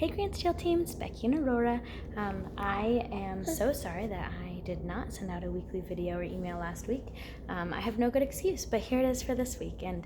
Hey Grand Steel team, it's Becky and Aurora. I am so sorry that I did not send out a weekly video or email last week. I have no good excuse, but here it is for this week. And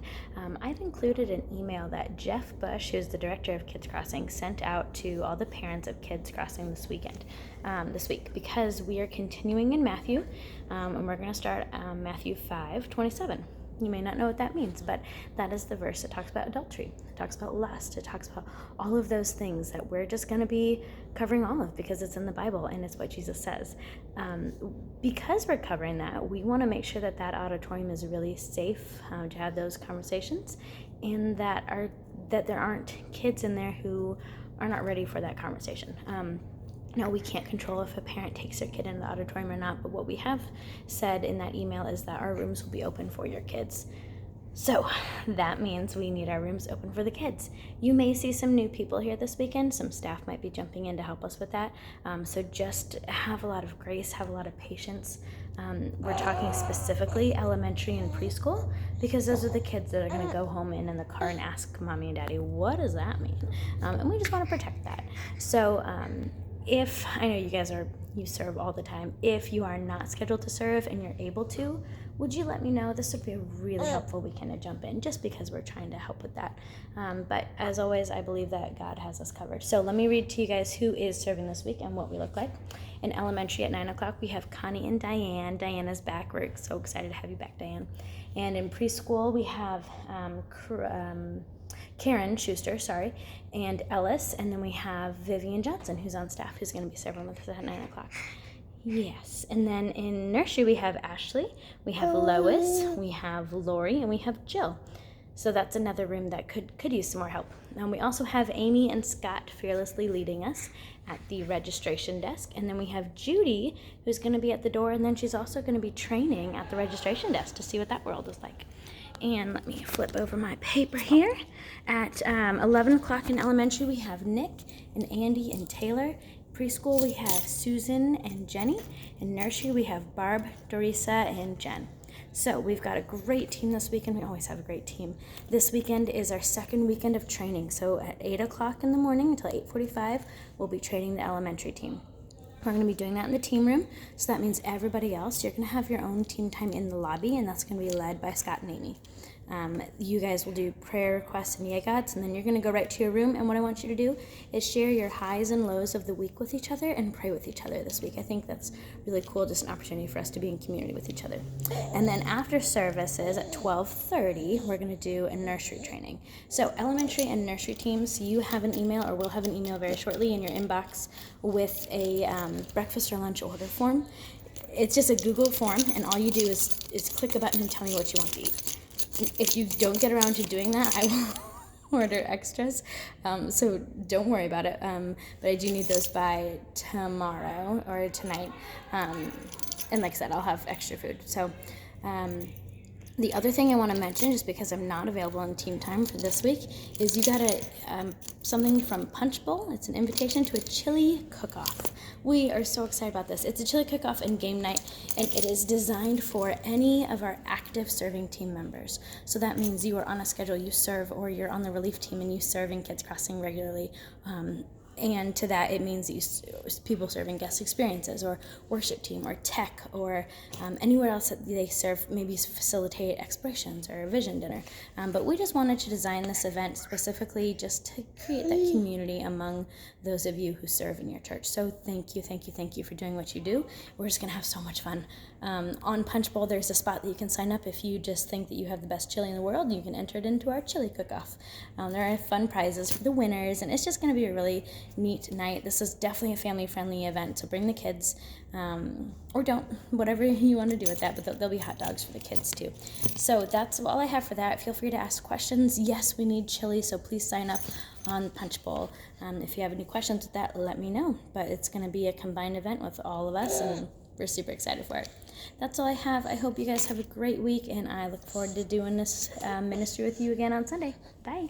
I've included an email that Jeff Bush, who's the director of Kids Crossing, sent out to all the parents of Kids Crossing this week, because we are continuing in Matthew, and we're going to start Matthew 5:27. You may not know what that means, but that is the verse that talks about adultery. It talks about lust. It talks about all of those things that we're just going to be covering all of because it's in the Bible and it's what Jesus says. Because we're covering that, we want to make sure that that auditorium is really safe to have those conversations, and that there aren't kids in there who are not ready for that conversation. Now, we can't control if a parent takes their kid into the auditorium or not, but what we have said in that email is that our rooms will be open for your kids. So that means we need our rooms open for the kids. You may see some new people here this weekend. Some staff might be jumping in to help us with that. So just have a lot of grace, have a lot of patience. We're talking specifically elementary and preschool because those are the kids that are going to go home in the car and ask mommy and daddy, what does that mean? And we just want to protect that. So if I know you serve all the time, if you are not scheduled to serve and you're able to, would you let me know? This would be a really helpful weekend to jump in, just because we're trying to help with that. But as always, I believe that God has us covered. So let me read to you guys who is serving this week and what we look like. In elementary at 9 o'clock, we have Connie and Diane. Diana's back. We're so excited to have you back, Diane. And in preschool, we have Karen Schuster, and Ellis, and then we have Vivian Johnson, who's on staff, who's going to be serving with us at 9 o'clock. Yes, and then in nursery we have Ashley, we have Lois, we have Lori, and we have Jill. So that's another room that could use some more help. We also have Amy and Scott fearlessly leading us at the registration desk, and then we have Judy, who's going to be at the door, and then she's also going to be training at the registration desk to see what that world is like. And let me flip over my paper here. At 11 o'clock in elementary, we have Nick and Andy and Taylor. Preschool, we have Susan and Jenny. In nursery, we have Barb, Dorisa, and Jen. So we've got a great team this weekend. We always have a great team. This weekend is our second weekend of training. So at 8 o'clock in the morning until 8:45, we'll be training the elementary team. We're going to be doing that in the team room, so that means everybody else, you're going to have your own team time in the lobby, and that's going to be led by Scott and Amy. You guys will do prayer requests and yagots, and then you're going to go right to your room, and what I want you to do is share your highs and lows of the week with each other and pray with each other this week. I think that's really cool, just an opportunity for us to be in community with each other. And then after services at 12:30, we're going to do a nursery training. So elementary and nursery teams, you have an email, or will have an email very shortly in your inbox with a breakfast or lunch order form. It's just a Google form, and all you do is click a button and tell me what you want to eat. If you don't get around to doing that, I will order extras, so don't worry about it, but I do need those by tomorrow or tonight, and like I said, I'll have extra food. So the other thing I want to mention, just because I'm not available in team time for this week, is you got something from Punch Bowl. It's an invitation to a chili cook-off. We are so excited about this. It's a chili cook-off and game night, and it is designed for any of our active serving team members. So that means you are on a schedule, you serve, or you're on the relief team and you serve in Kids Crossing regularly. And to that, it means people serving guest experiences or worship team or tech or anywhere else that they serve, maybe facilitate explorations or a vision dinner. But we just wanted to design this event specifically just to create that community among those of you who serve in your church. So thank you for doing what you do. We're just going to have so much fun. On Punch Bowl, there's a spot that you can sign up if you just think that you have the best chili in the world. You can enter it into our chili cook-off. There are fun prizes for the winners, and it's just going to be a really neat night. This is definitely a family-friendly event, so bring the kids, or don't, whatever you want to do with that, but there'll be hot dogs for the kids too. So that's all I have for that. Feel free to ask questions. Yes, we need chili, so please sign up on Punch Bowl. If you have any questions with that, let me know, but it's going to be a combined event with all of us, and we're super excited for it. That's all I have. I hope you guys have a great week, and I look forward to doing this ministry with you again on Sunday. Bye.